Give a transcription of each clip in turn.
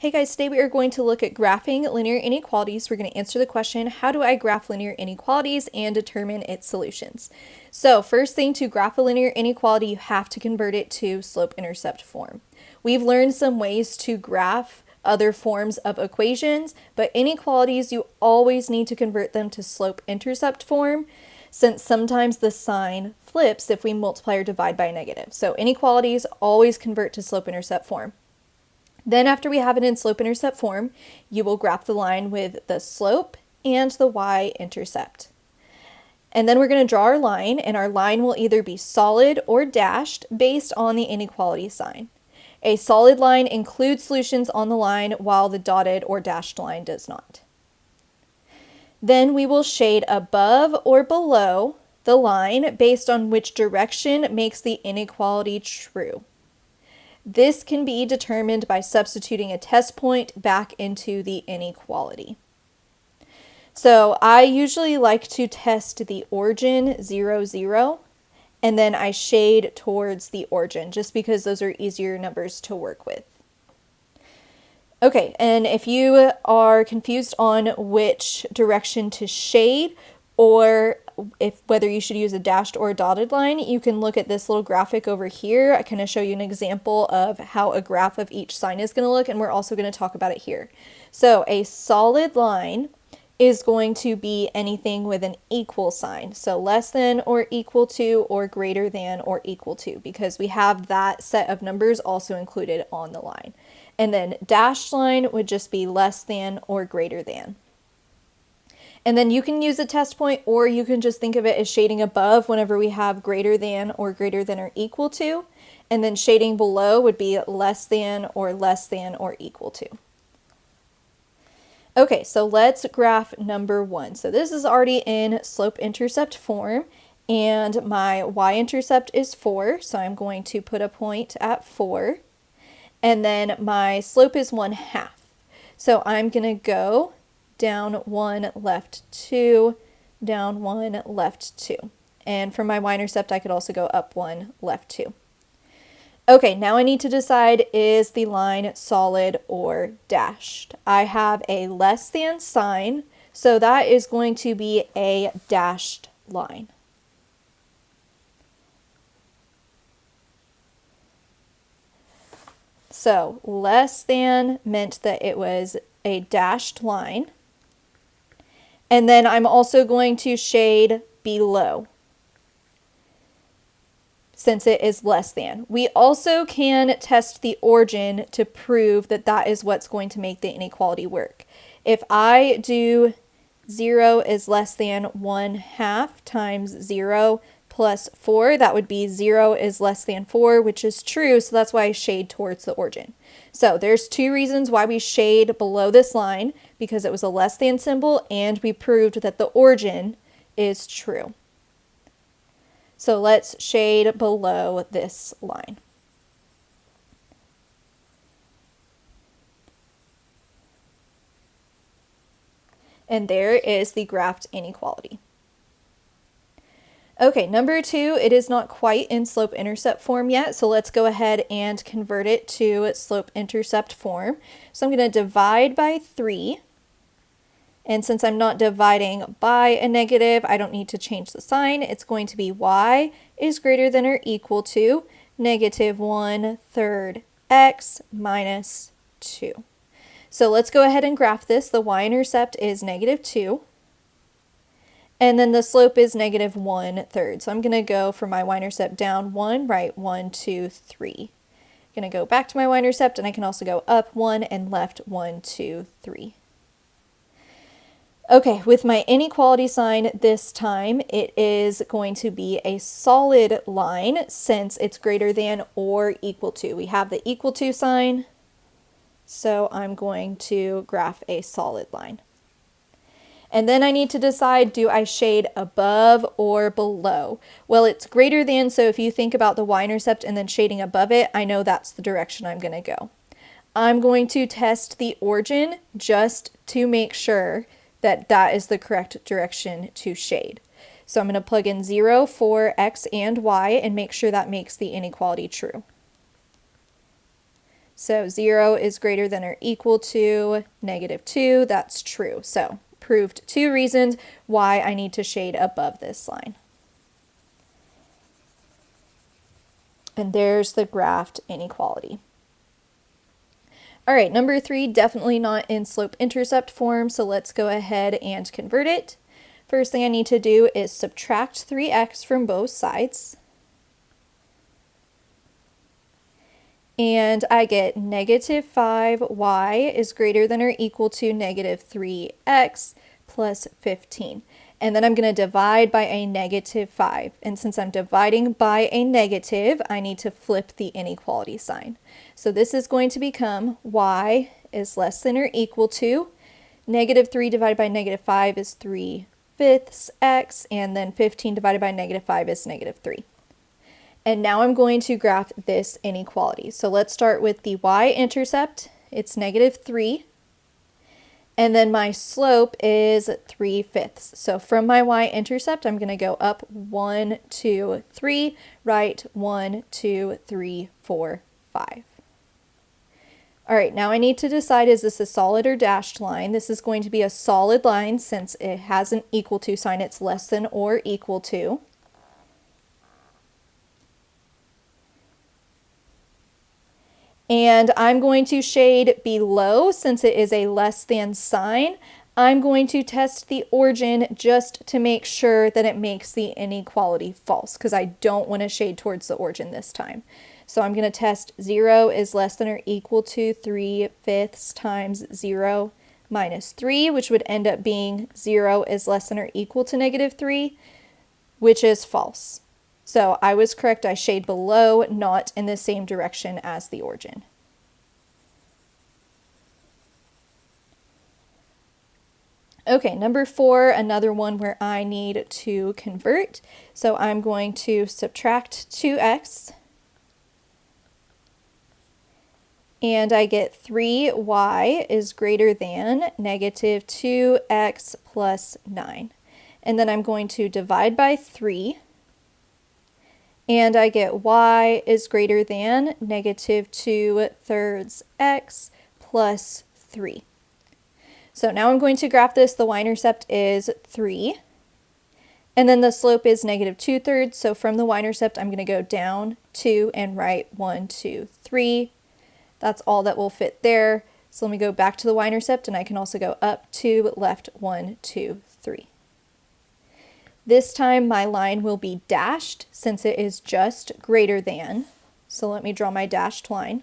Hey guys, today we are going to look at graphing linear inequalities. We're going to answer the question, how do I graph linear inequalities and determine its solutions? So first thing, to graph a linear inequality, you have to convert it to slope-intercept form. We've learned some ways to graph other forms of equations, but inequalities, you always need to convert them to slope-intercept form, since sometimes the sign flips if we multiply or divide by a negative. So inequalities always convert to slope-intercept form. Then after we have it in slope-intercept form, you will graph the line with the slope and the y-intercept. And then we're going to draw our line, and our line will either be solid or dashed based on the inequality sign. A solid line includes solutions on the line, while the dotted or dashed line does not. Then we will shade above or below the line based on which direction makes the inequality true. This can be determined by substituting a test point back into the inequality. So I usually like to test the origin 0, 0, and then I shade towards the origin just because those are easier numbers to work with. Okay, and if you are confused on which direction to shade, or whether you should use a dashed or a dotted line, you can look at this little graphic over here. I kind of show you an example of how a graph of each sign is going to look, and we're also going to talk about it here. So a solid line is going to be anything with an equal sign, so less than or equal to or greater than or equal to, because we have that set of numbers also included on the line. And then dashed line would just be less than or greater than. And then you can use a test point, or you can just think of it as shading above whenever we have greater than or equal to. And then shading below would be less than or equal to. Okay, so let's graph number 1. So this is already in slope-intercept form, and my y-intercept is 4, so I'm going to put a point at 4. And then my slope is 1/2. So I'm going to go down 1, left 2, down 1, left 2. And for my y-intercept, I could also go up 1, left 2. Okay, now I need to decide, is the line solid or dashed? I have a less than sign, so that is going to be a dashed line. So less than meant that it was a dashed line. And then I'm also going to shade below, since it is less than. We also can test the origin to prove that that is what's going to make the inequality work. If I do 0 is less than 1/2 times 0 plus 4, that would be 0 is less than 4, which is true, so that's why I shade towards the origin. So there's two reasons why we shade below this line, because it was a less than symbol, and we proved that the origin is true. So let's shade below this line. And there is the graphed inequality. Okay, number 2, it is not quite in slope-intercept form yet, so let's go ahead and convert it to slope-intercept form. So I'm going to divide by 3, and since I'm not dividing by a negative, I don't need to change the sign. It's going to be y is greater than or equal to negative 1/3 x minus 2. So let's go ahead and graph this. The y-intercept is negative 2. And then the slope is negative 1/3. So I'm going to go for my y-intercept down 1, right 1, 2, 3. I'm going to go back to my y-intercept, and I can also go up 1 and left 1, 2, 3. Okay, with my inequality sign this time, it is going to be a solid line since it's greater than or equal to. We have the equal to sign, so I'm going to graph a solid line. And then I need to decide, do I shade above or below? Well, it's greater than, so if you think about the y-intercept and then shading above it, I know that's the direction I'm going to go. I'm going to test the origin just to make sure that that is the correct direction to shade. So I'm going to plug in 0 for x and y and make sure that makes the inequality true. So 0 is greater than or equal to -2. That's true. So proved 2 reasons why I need to shade above this line. And there's the graphed inequality. All right, number 3, definitely not in slope-intercept form, so let's go ahead and convert it. First thing I need to do is subtract 3x from both sides. And I get -5y is greater than or equal to -3x plus 15. And then I'm going to divide by a -5. And since I'm dividing by a negative, I need to flip the inequality sign. So this is going to become y is less than or equal to -3 divided by -5 is 3/5 x, and then 15 divided by -5 is -3. And now I'm going to graph this inequality. So let's start with the y-intercept. It's -3. And then my slope is 3/5. So from my y-intercept, I'm going to go up 1, 2, 3, right 1, 2, 3, 4, 5. All right, now I need to decide, is this a solid or dashed line? This is going to be a solid line since it has an equal to sign. It's less than or equal to. And I'm going to shade below since it is a less than sign. I'm going to test the origin just to make sure that it makes the inequality false because I don't want to shade towards the origin this time. So I'm going to test 0 is less than or equal to 3/5 times 0 minus 3, which would end up being 0 is less than or equal to -3, which is false. So I was correct, I shade below, not in the same direction as the origin. Okay, number 4, another one where I need to convert. So I'm going to subtract 2x, and I get 3y is greater than -2x plus 9. And then I'm going to divide by 3. And I get y is greater than -2/3 x plus 3. So now I'm going to graph this. The y-intercept is 3. And then the slope is -2/3. So from the y-intercept, I'm going to go down 2 and right 1, 2, 3. That's all that will fit there. So let me go back to the y-intercept, and I can also go up 2, left 1, 2, 3. This time my line will be dashed since it is just greater than. So let me draw my dashed line.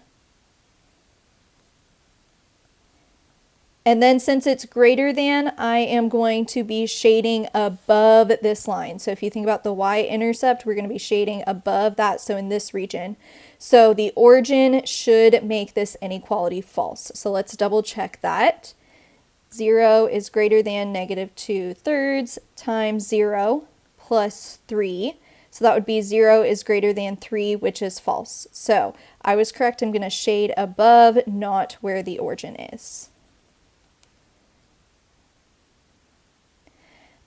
And then since it's greater than, I am going to be shading above this line. So if you think about the y-intercept, we're going to be shading above that, so in this region. So the origin should make this inequality false. So let's double check that. 0 is greater than -2/3 times 0 plus 3. So that would be 0 is greater than 3, which is false. So I was correct. I'm going to shade above, not where the origin is.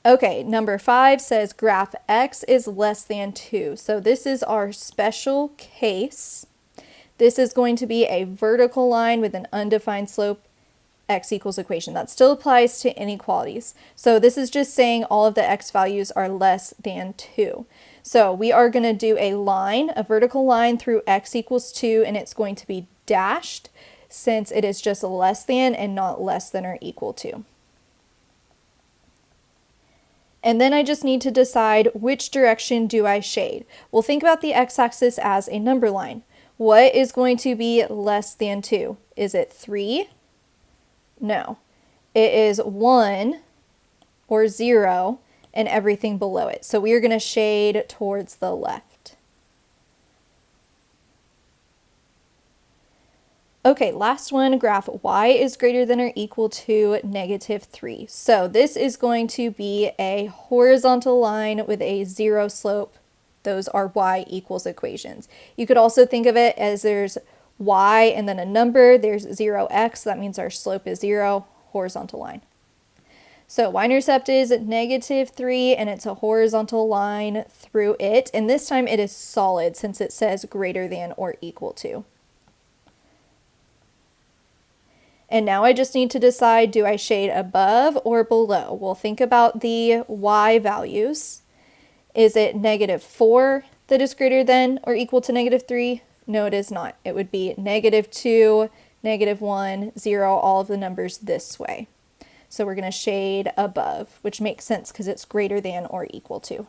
Okay, number 5 says graph x is less than 2. So this is our special case. This is going to be a vertical line with an undefined slope, x equals equation. That still applies to inequalities. So this is just saying all of the x values are less than 2. So we are going to do a line, a vertical line through x equals 2, and it's going to be dashed since it is just less than and not less than or equal to. And then I just need to decide which direction do I shade. Well, think about the x-axis as a number line. What is going to be less than 2? Is it 3? No. It is 1 or 0 and everything below it. So we are going to shade towards the left. Okay, last one, graph y is greater than or equal to -3. So this is going to be a horizontal line with a 0 slope. Those are y equals equations. You could also think of it as there's y and then a number, there's 0x, that means our slope is 0, horizontal line. So y-intercept is -3 and it's a horizontal line through it, and this time it is solid since it says greater than or equal to. And now I just need to decide, do I shade above or below? Well, think about the y values. Is it -4 that is greater than or equal to -3? No, it is not. It would be -2, -1, 0, all of the numbers this way. So we're going to shade above, which makes sense because it's greater than or equal to.